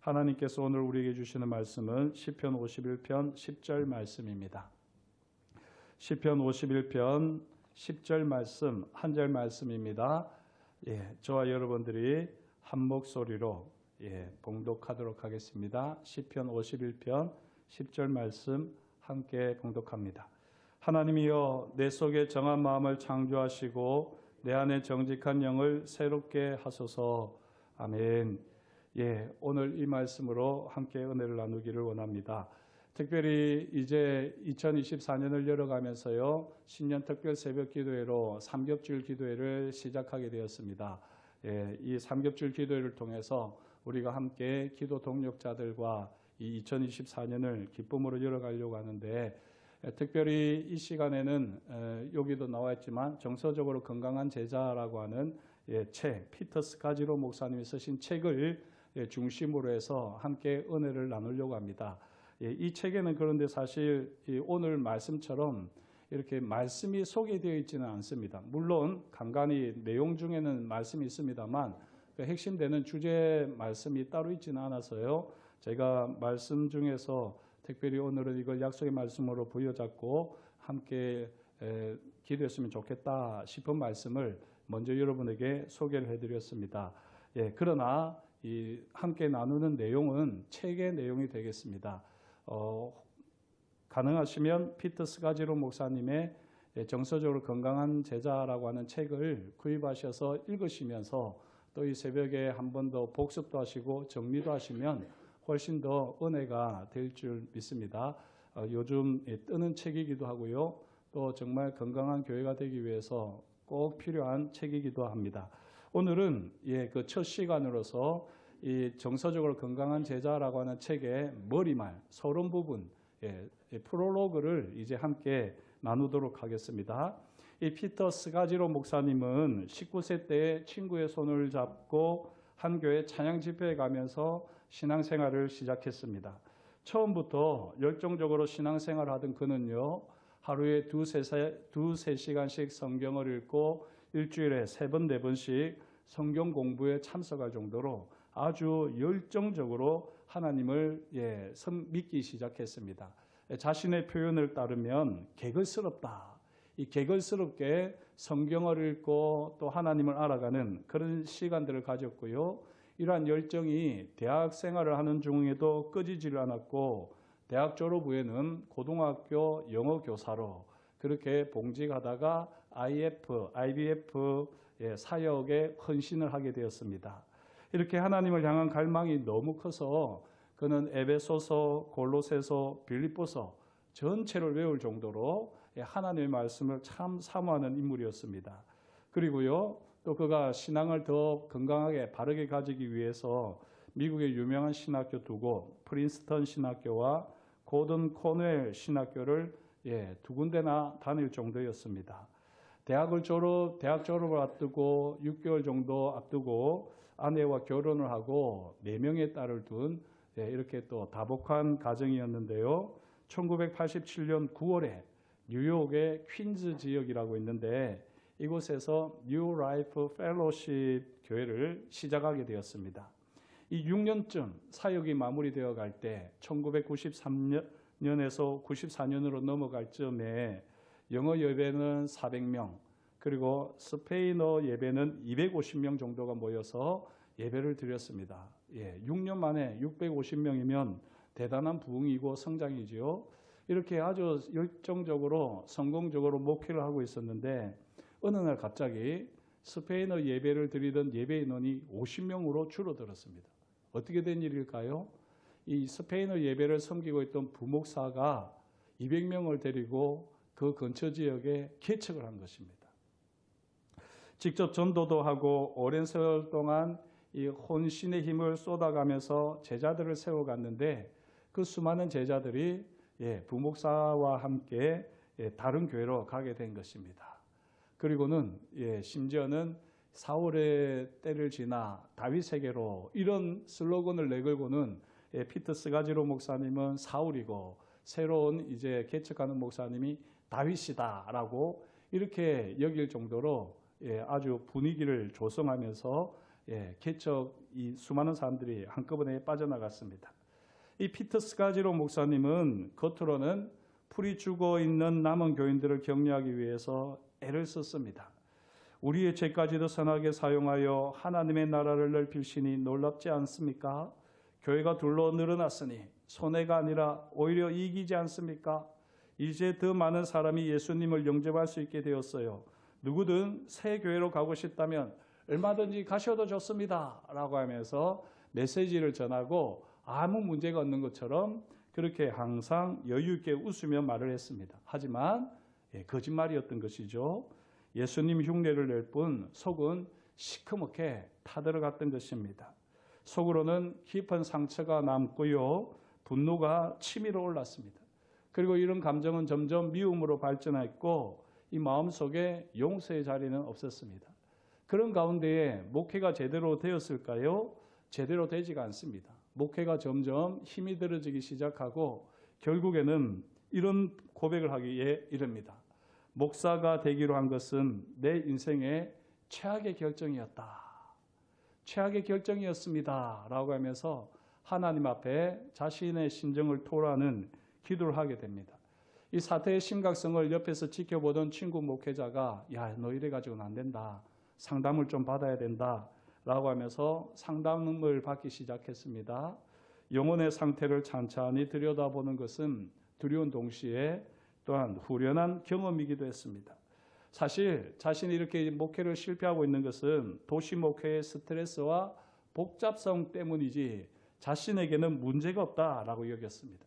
하나님께서 오늘 우리에게 주시는 말씀은 시편 51편 10절 말씀입니다. 시편 51편 10절 말씀, 한 절 말씀입니다. 저와 여러분들이 한 목소리로 봉독하도록 하겠습니다. 시편 51편 10절 말씀 함께 봉독합니다. 하나님이여, 내 속에 정한 마음을 창조하시고 내 안에 정직한 영을 새롭게 하소서. 아멘. 오늘 이 말씀으로 함께 은혜를 나누기를 원합니다. 특별히 이제 2024년을 열어가면서요, 신년 특별 새벽 기도회로 삼겹줄 기도회를 시작하게 되었습니다. 이 삼겹줄 기도회를 통해서 우리가 함께 기도 동력자들과 이 2024년을 기쁨으로 열어가려고 하는데, 특별히 이 시간에는 여기도 나와 있지만 정서적으로 건강한 제자라고 하는 책, 피터 스카지로 목사님이 쓰신 책을 중심으로 해서 함께 은혜를 나누려고 합니다. 이 책에는 그런데 사실 오늘 말씀처럼 이렇게 말씀이 소개되어 있지는 않습니다. 물론 간간히 내용 중에는 말씀이 있습니다만 핵심되는 주제 말씀이 따로 있지는 않아서요, 제가 말씀 중에서 특별히 오늘은 이걸 약속의 말씀으로 부여잡고 함께 기도했으면 좋겠다 싶은 말씀을 먼저 여러분에게 소개를 해드렸습니다. 그러나 이 함께 나누는 내용은 책의 내용이 되겠습니다. 가능하시면 피터 스가지로 목사님의 정서적으로 건강한 제자라고 하는 책을 구입하셔서 읽으시면서 또 이 새벽에 한 번 더 복습도 하시고 정리도 하시면 훨씬 더 은혜가 될 줄 믿습니다. 요즘 뜨는 책이기도 하고요, 또 정말 건강한 교회가 되기 위해서 꼭 필요한 책이기도 합니다. 오늘은 그 첫 시간으로서 이 정서적으로 건강한 제자라고 하는 책의 머리말, 서론 부분, 프롤로그를 이제 함께 나누도록 하겠습니다. 이 피터 스가지로 목사님은 19세 때 친구의 손을 잡고 한 교회 찬양 집회에 가면서 신앙생활을 시작했습니다. 처음부터 열정적으로 신앙생활을 하던 그는요, 하루에 두세 시간씩 성경을 읽고 일주일에 3번, 4번씩 성경 공부에 참석할 정도로 아주 열정적으로 하나님을 믿기 시작했습니다. 자신의 표현을 따르면 개걸스럽다. 이 개걸스럽게 성경을 읽고 또 하나님을 알아가는 그런 시간들을 가졌고요. 이러한 열정이 대학 생활을 하는 중에도 꺼지지를 않았고, 대학 졸업 후에는 고등학교 영어 교사로 그렇게 봉직하다가 IBF 사역에 헌신을 하게 되었습니다. 이렇게 하나님을 향한 갈망이 너무 커서 그는 에베소서, 골로새서, 빌립보서 전체를 외울 정도로 하나님의 말씀을 참 사모하는 인물이었습니다. 그리고요, 또 그가 신앙을 더 건강하게 바르게 가지기 위해서 미국의 유명한 신학교 2곳, 프린스턴 신학교와 고든 코넬 신학교를 2군데나 다닐 정도였습니다. 대학 졸업을 앞두고 6개월 정도 앞두고 아내와 결혼을 하고 4명의 딸을 둔 이렇게 또 다복한 가정이었는데요. 1987년 9월에 뉴욕의 퀸즈 지역이라고 있는데 이곳에서 뉴 라이프 펠로십 교회를 시작하게 되었습니다. 이 6년쯤 사역이 마무리되어 갈 때 1993년에서 94년으로 넘어갈 쯤에 영어 예배는 400명, 그리고 스페인어 예배는 250명 정도가 모여서 예배를 드렸습니다. 6년 만에 650명이면 대단한 부흥이고 성장이지요. 이렇게 아주 열정적으로 성공적으로 목회를 하고 있었는데 어느 날 갑자기 스페인어 예배를 드리던 예배 인원이 50명으로 줄어들었습니다. 어떻게 된 일일까요? 이 스페인어 예배를 섬기고 있던 부목사가 200명을 데리고 그 근처 지역에 개척을 한 것입니다. 직접 전도도 하고 오랜 세월 동안 이 혼신의 힘을 쏟아가면서 제자들을 세워갔는데 그 수많은 제자들이 부목사와 함께 다른 교회로 가게 된 것입니다. 그리고는 심지어는 사울의 때를 지나 다윗에게로 이런 슬로건을 내걸고는 피터 스가지로 목사님은 사울이고 새로운 이제 개척하는 목사님이 다윗이다라고 이렇게 여길 정도로 아주 분위기를 조성하면서 개척 이 수많은 사람들이 한꺼번에 빠져나갔습니다. 이 피터 스가지로 목사님은 겉으로는 풀이 죽어 있는 남은 교인들을 격려하기 위해서 애를 썼습니다. 우리의 죄까지도 선하게 사용하여 하나님의 나라를 넓힐 신이 놀랍지 않습니까? 교회가 둘로 늘어났으니 손해가 아니라 오히려 이익이지 않습니까? 이제 더 많은 사람이 예수님을 영접할 수 있게 되었어요. 누구든 새 교회로 가고 싶다면 얼마든지 가셔도 좋습니다 라고 하면서 메시지를 전하고 아무 문제가 없는 것처럼 그렇게 항상 여유 있게 웃으며 말을 했습니다. 하지만 거짓말이었던 것이죠. 예수님 흉내를 낼 뿐 속은 시커멓게 타들어갔던 것입니다. 속으로는 깊은 상처가 남고요. 분노가 치밀어 올랐습니다. 그리고 이런 감정은 점점 미움으로 발전했고 이 마음속에 용서의 자리는 없었습니다. 그런 가운데에 목회가 제대로 되었을까요? 제대로 되지가 않습니다. 목회가 점점 힘이 들어지기 시작하고 결국에는 이런 고백을 하기에 이릅니다. 목사가 되기로 한 것은 내 인생의 최악의 결정이었다. 최악의 결정이었습니다 라고 하면서 하나님 앞에 자신의 심정을 토로하는 기도를 하게 됩니다. 이 사태의 심각성을 옆에서 지켜보던 친구 목회자가 야, 너 이래 가지고는 안 된다. 상담을 좀 받아야 된다 라고 하면서 상담을 받기 시작했습니다. 영혼의 상태를 찬찬히 들여다보는 것은 두려운 동시에 또한 후련한 경험이기도 했습니다. 사실 자신이 이렇게 목회를 실패하고 있는 것은 도시 목회의 스트레스와 복잡성 때문이지 자신에게는 문제가 없다라고 여겼습니다.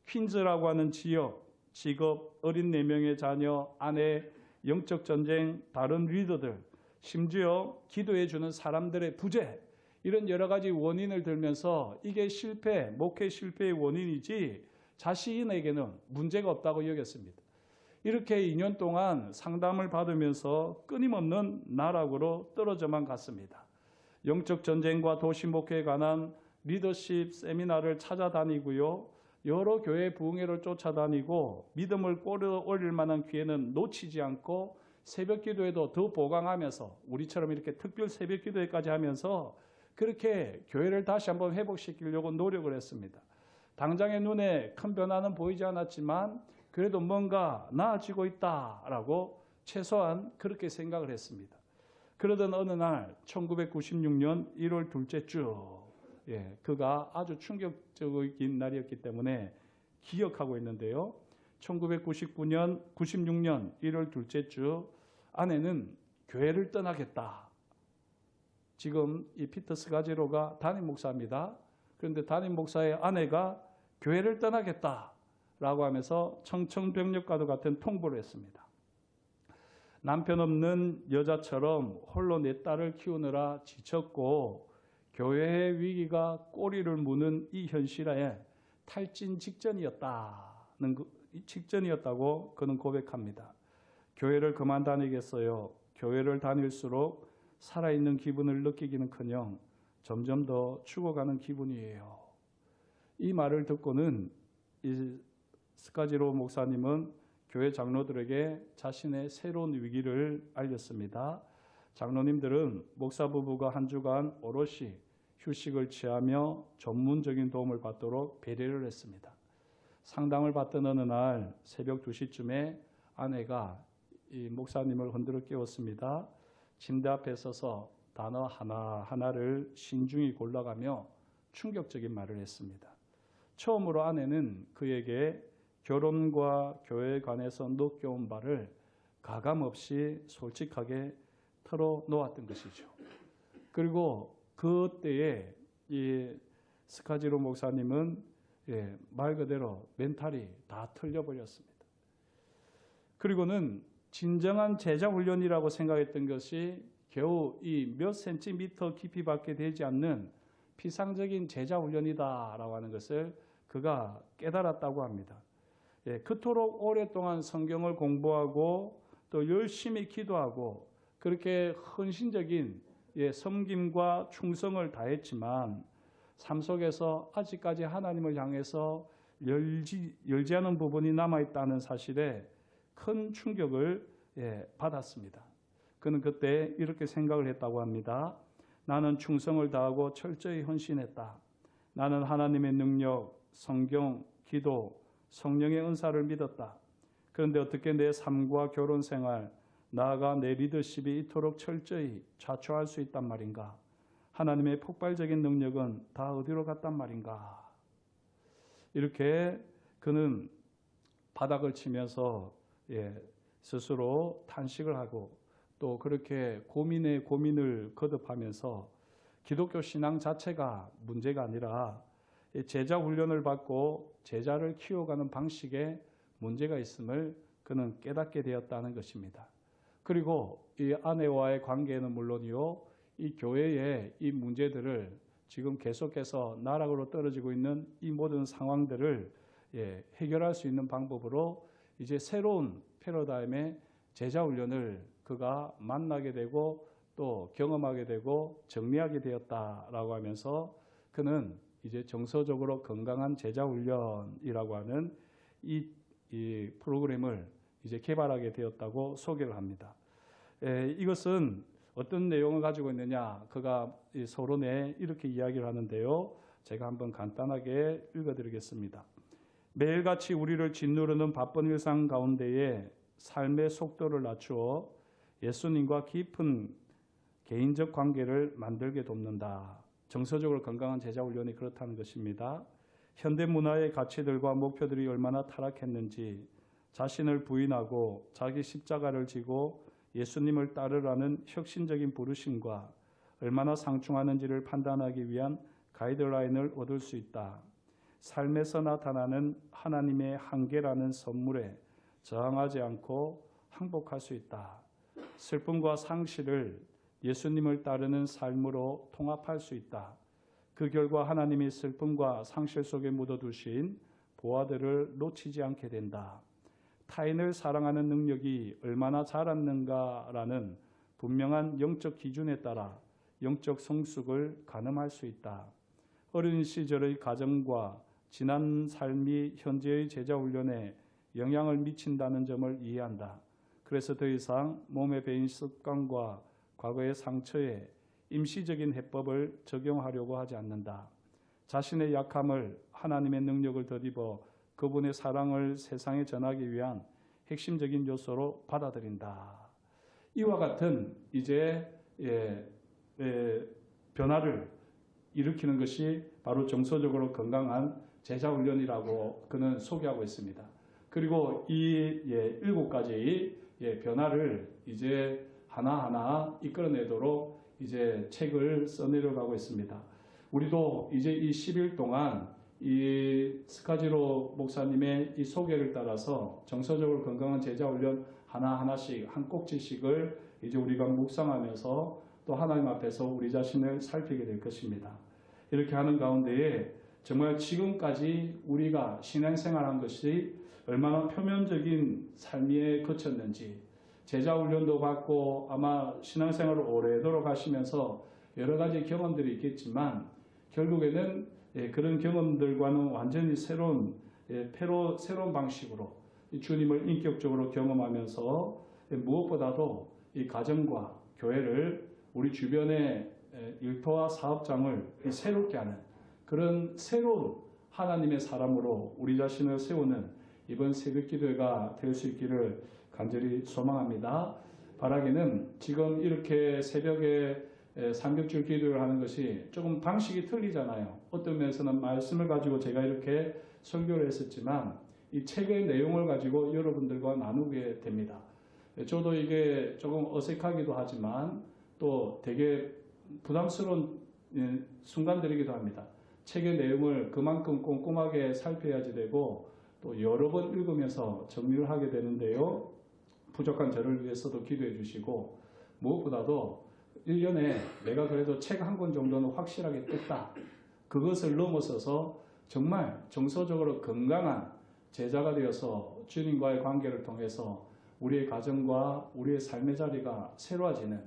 퀸즈라고 하는 지역, 직업, 어린 4명의 자녀, 아내, 영적 전쟁, 다른 리더들, 심지어 기도해 주는 사람들의 부재, 이런 여러 가지 원인을 들면서 이게 실패, 목회 실패의 원인이지 자신에게는 문제가 없다고 여겼습니다. 이렇게 2년 동안 상담을 받으면서 끊임없는 나락으로 떨어져만 갔습니다. 영적 전쟁과 도시 목회에 관한 리더십 세미나를 찾아다니고요. 여러 교회 부흥회를 쫓아다니고 믿음을 끌어올릴 만한 기회는 놓치지 않고 새벽 기도에도 더 보강하면서 우리처럼 이렇게 특별 새벽 기도회까지 하면서 그렇게 교회를 다시 한번 회복시키려고 노력을 했습니다. 당장의 눈에 큰 변화는 보이지 않았지만 그래도 뭔가 나아지고 있다라고 최소한 그렇게 생각을 했습니다. 그러던 어느 날 1996년 1월 둘째 주, 그가 아주 충격적인 날이었기 때문에 기억하고 있는데요. 1996년 1월 둘째 주 아내는 교회를 떠나겠다. 지금 이 피터 스가지로가 담임 목사입니다. 그런데 담임 목사의 아내가 교회를 떠나겠다라고 하면서 청천벽력과도 같은 통보를 했습니다. 남편 없는 여자처럼 홀로 4딸을 키우느라 지쳤고 교회의 위기가 꼬리를 무는 이 현실에 탈진 직전이었다고 그는 고백합니다. 교회를 그만 다니겠어요. 교회를 다닐수록 살아있는 기분을 느끼기는커녕 점점 더 죽어가는 기분이에요. 이 말을 듣고는 이 스가지로 목사님은 교회 장로들에게 자신의 새로운 위기를 알렸습니다. 장로님들은 목사 부부가 한 주간 오롯이 휴식을 취하며 전문적인 도움을 받도록 배려를 했습니다. 상담을 받던 어느 날 새벽 2시쯤에 아내가 이 목사님을 흔들어 깨웠습니다. 침대 앞에 서서 단어 하나하나를 신중히 골라가며 충격적인 말을 했습니다. 처음으로 아내는 그에게 결혼과 교회에 관해서 느껴온 바를 가감없이 솔직하게 털어놓았던 것이죠. 그리고 그때에 이 스가지로 목사님은 말 그대로 멘탈이 다 털려버렸습니다. 그리고는 진정한 제자 훈련이라고 생각했던 것이 겨우 이 몇 센티미터 깊이밖에 되지 않는 피상적인 제자 훈련이다라고 하는 것을 그가 깨달았다고 합니다. 그토록 오랫동안 성경을 공부하고 또 열심히 기도하고 그렇게 헌신적인 섬김과 충성을 다했지만 삶 속에서 아직까지 하나님을 향해서 열지 않은 부분이 남아있다는 사실에 큰 충격을 받았습니다. 그는 그때 이렇게 생각을 했다고 합니다. 나는 충성을 다하고 철저히 헌신했다. 나는 하나님의 능력, 성경, 기도, 성령의 은사를 믿었다. 그런데 어떻게 내 삶과 결혼 생활, 나아가 내 리더십이 이토록 철저히 좌초할 수 있단 말인가? 하나님의 폭발적인 능력은 다 어디로 갔단 말인가? 이렇게 그는 바닥을 치면서 스스로 탄식을 하고 또 그렇게 고민에 고민을 거듭하면서 기독교 신앙 자체가 문제가 아니라 제자 훈련을 받고 제자를 키워가는 방식에 문제가 있음을 그는 깨닫게 되었다는 것입니다. 그리고 이 아내와의 관계는 물론이요, 이 교회의 이 문제들을 지금 계속해서 나락으로 떨어지고 있는 이 모든 상황들을 해결할 수 있는 방법으로 이제 새로운 패러다임의 제자 훈련을 그가 만나게 되고 또 경험하게 되고 정리하게 되었다라고 하면서 그는 이제 정서적으로 건강한 제자 훈련이라고 하는 이 프로그램을 이제 개발하게 되었다고 소개를 합니다. 이것은 어떤 내용을 가지고 있느냐? 그가 서론에 이렇게 이야기를 하는데요. 제가 한번 간단하게 읽어드리겠습니다. 매일같이 우리를 짓누르는 바쁜 일상 가운데에 삶의 속도를 낮추어 예수님과 깊은 개인적 관계를 만들게 돕는다. 정서적으로 건강한 제자 훈련이 그렇다는 것입니다. 현대 문화의 가치들과 목표들이 얼마나 타락했는지 자신을 부인하고 자기 십자가를 지고 예수님을 따르라는 혁신적인 부르심과 얼마나 상충하는지를 판단하기 위한 가이드라인을 얻을 수 있다. 삶에서 나타나는 하나님의 한계라는 선물에 저항하지 않고 항복할 수 있다. 슬픔과 상실을 예수님을 따르는 삶으로 통합할 수 있다. 그 결과 하나님이 슬픔과 상실 속에 묻어두신 보화들을 놓치지 않게 된다. 타인을 사랑하는 능력이 얼마나 자랐는가라는 분명한 영적 기준에 따라 영적 성숙을 가늠할 수 있다. 어린 시절의 가정과 지난 삶이 현재의 제자 훈련에 영향을 미친다는 점을 이해한다. 그래서 더 이상 몸에 배인 습관과 과거의 상처에 임시적인 해법을 적용하려고 하지 않는다. 자신의 약함을 하나님의 능력을 덧입어 그분의 사랑을 세상에 전하기 위한 핵심적인 요소로 받아들인다. 이와 같은 이제 변화를 일으키는 것이 바로 정서적으로 건강한 제자 훈련이라고 그는 소개하고 있습니다. 그리고 이 7가지 변화를 이제 하나하나 이끌어내도록 이제 책을 써내려가고 있습니다. 우리도 이제 이 10일 동안 이 스카지로 목사님의 이 소개를 따라서 정서적으로 건강한 제자 훈련 하나하나씩 한 꼭지씩을 이제 우리가 묵상하면서 또 하나님 앞에서 우리 자신을 살피게 될 것입니다. 이렇게 하는 가운데에 정말 지금까지 우리가 신앙생활한 것이 얼마나 표면적인 삶에 그쳤는지, 제자훈련도 받고 아마 신앙생활을 오래도록 하시면서 여러 가지 경험들이 있겠지만 결국에는 그런 경험들과는 완전히 새로운 방식으로 주님을 인격적으로 경험하면서 무엇보다도 이 가정과 교회를 우리 주변의 일터와 사업장을 새롭게 하는 그런 새로운 하나님의 사람으로 우리 자신을 세우는 이번 새벽기도회가 될 수 있기를 간절히 소망합니다. 바라기는 지금 이렇게 새벽에 삼겹줄 기도를 하는 것이 조금 방식이 틀리잖아요. 어떤 면에서는 말씀을 가지고 제가 이렇게 설교를 했었지만 이 책의 내용을 가지고 여러분들과 나누게 됩니다. 저도 이게 조금 어색하기도 하지만 또 되게 부담스러운 순간들이기도 합니다. 책의 내용을 그만큼 꼼꼼하게 살펴야지 되고 또 여러 번 읽으면서 정리를 하게 되는데요. 부족한 저를 위해서도 기도해 주시고 무엇보다도 1년에 내가 그래도 책 한 권 정도는 확실하게 뜯다. 그것을 넘어서서 정말 정서적으로 건강한 제자가 되어서 주님과의 관계를 통해서 우리의 가정과 우리의 삶의 자리가 새로워지는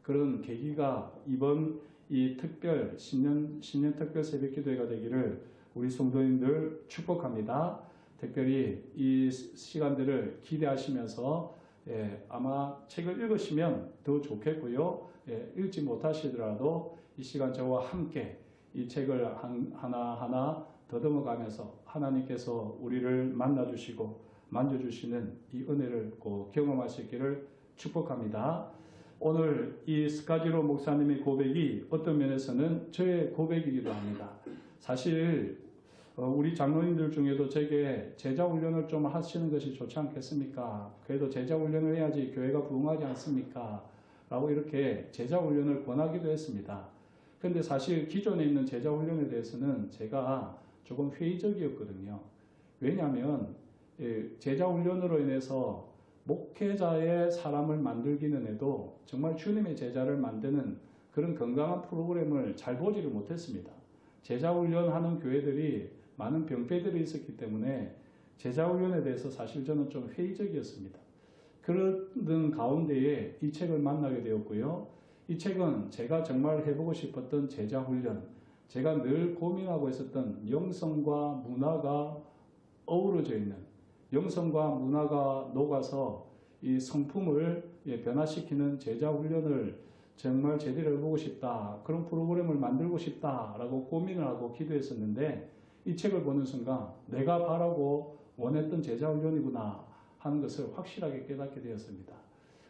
그런 계기가 이번 이 특별 신년 특별 새벽기도회가 되기를 우리 성도님들 축복합니다. 특별히 이 시간들을 기대하시면서 아마 책을 읽으시면 더 좋겠고요. 읽지 못하시더라도 이 시간 저와 함께 이 책을 하나하나 더듬어가면서 하나님께서 우리를 만나주시고 만져주시는 이 은혜를 꼭 경험할 수 있기를 축복합니다. 오늘 이 스카지로 목사님의 고백이 어떤 면에서는 저의 고백이기도 합니다. 사실 우리 장로님들 중에도 제게 제자훈련을 좀 하시는 것이 좋지 않겠습니까? 그래도 제자훈련을 해야지 교회가 부흥하지 않습니까? 라고 이렇게 제자훈련을 권하기도 했습니다. 그런데 사실 기존에 있는 제자훈련에 대해서는 제가 조금 회의적이었거든요. 왜냐하면 제자훈련으로 인해서 목회자의 사람을 만들기는 해도 정말 주님의 제자를 만드는 그런 건강한 프로그램을 잘 보지를 못했습니다. 제자훈련하는 교회들이 많은 병폐들이 있었기 때문에 제자훈련에 대해서 사실 저는 좀 회의적이었습니다. 그런 가운데에 이 책을 만나게 되었고요. 이 책은 제가 정말 해보고 싶었던 제자훈련, 제가 늘 고민하고 있었던 영성과 문화가 어우러져 있는, 영성과 문화가 녹아서 이 성품을 변화시키는 제자훈련을 정말 제대로 해보고 싶다. 그런 프로그램을 만들고 싶다라고 고민을 하고 기도했었는데 이 책을 보는 순간 내가 바라고 원했던 제자훈련이구나 하는 것을 확실하게 깨닫게 되었습니다.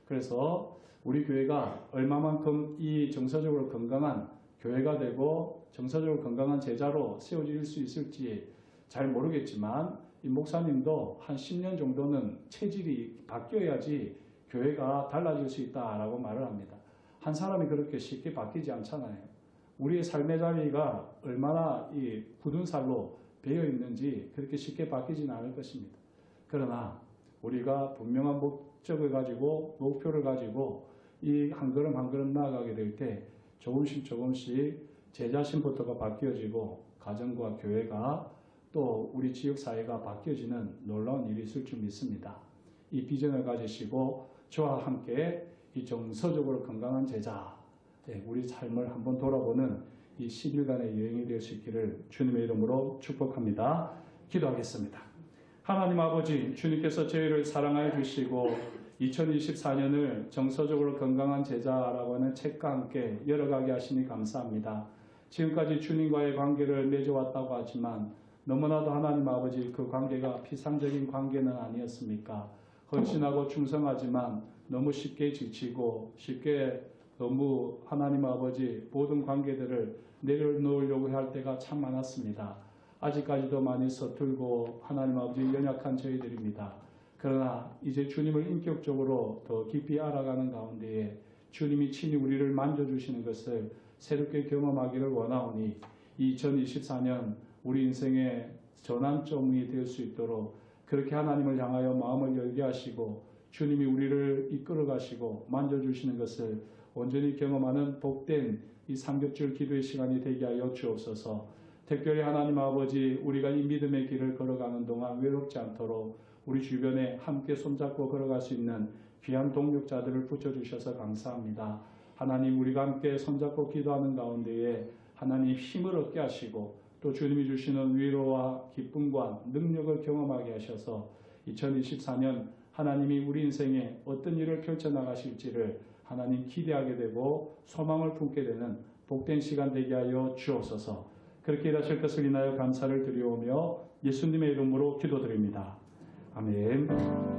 그래서 우리 교회가 얼마만큼 이 정서적으로 건강한 교회가 되고 정서적으로 건강한 제자로 세워질 수 있을지 잘 모르겠지만 이 목사님도 한 10년 정도는 체질이 바뀌어야지 교회가 달라질 수 있다라고 말을 합니다. 한 사람이 그렇게 쉽게 바뀌지 않잖아요. 우리의 삶의 자리가 얼마나 이 굳은 살로 배어 있는지 그렇게 쉽게 바뀌지는 않을 것입니다. 그러나 우리가 분명한 목적을 가지고 목표를 가지고 이 한 걸음 한 걸음 나아가게 될 때 조금씩 제 자신부터가 바뀌어지고 가정과 교회가 또 우리 지역사회가 바뀌어지는 놀라운 일이 있을 줄 믿습니다. 이 비전을 가지시고 저와 함께 이 정서적으로 건강한 제자, 우리 삶을 한번 돌아보는 이 10일간의 여행이 될 수 있기를 주님의 이름으로 축복합니다. 기도하겠습니다. 하나님 아버지, 주님께서 저희를 사랑하여 주시고 2024년을 정서적으로 건강한 제자라고 하는 책과 함께 열어가게 하시니 감사합니다. 지금까지 주님과의 관계를 맺어왔다고 하지만 너무나도 하나님 아버지 그 관계가 피상적인 관계는 아니었습니까? 헌신하고 충성하지만 너무 쉽게 지치고 쉽게 너무 하나님 아버지 모든 관계들을 내려놓으려고 할 때가 참 많았습니다. 아직까지도 많이 서툴고 하나님 아버지 연약한 저희들입니다. 그러나 이제 주님을 인격적으로 더 깊이 알아가는 가운데에 주님이 친히 우리를 만져주시는 것을 새롭게 경험하기를 원하오니 2024년 우리 인생의 전환점이 될 수 있도록 그렇게 하나님을 향하여 마음을 열게 하시고 주님이 우리를 이끌어 가시고 만져주시는 것을 온전히 경험하는 복된 이 삼겹줄 기도의 시간이 되게 하여 주옵소서. 특별히 하나님 아버지 우리가 이 믿음의 길을 걸어가는 동안 외롭지 않도록 우리 주변에 함께 손잡고 걸어갈 수 있는 귀한 동력자들을 붙여주셔서 감사합니다. 하나님 우리가 함께 손잡고 기도하는 가운데에 하나님 힘을 얻게 하시고 또 주님이 주시는 위로와 기쁨과 능력을 경험하게 하셔서 2024년 하나님이 우리 인생에 어떤 일을 펼쳐나가실지를 하나님 기대하게 되고 소망을 품게 되는 복된 시간 되게 하여 주옵소서. 그렇게 일하실 것을 인하여 감사를 드리오며 예수님의 이름으로 기도드립니다. 아멘.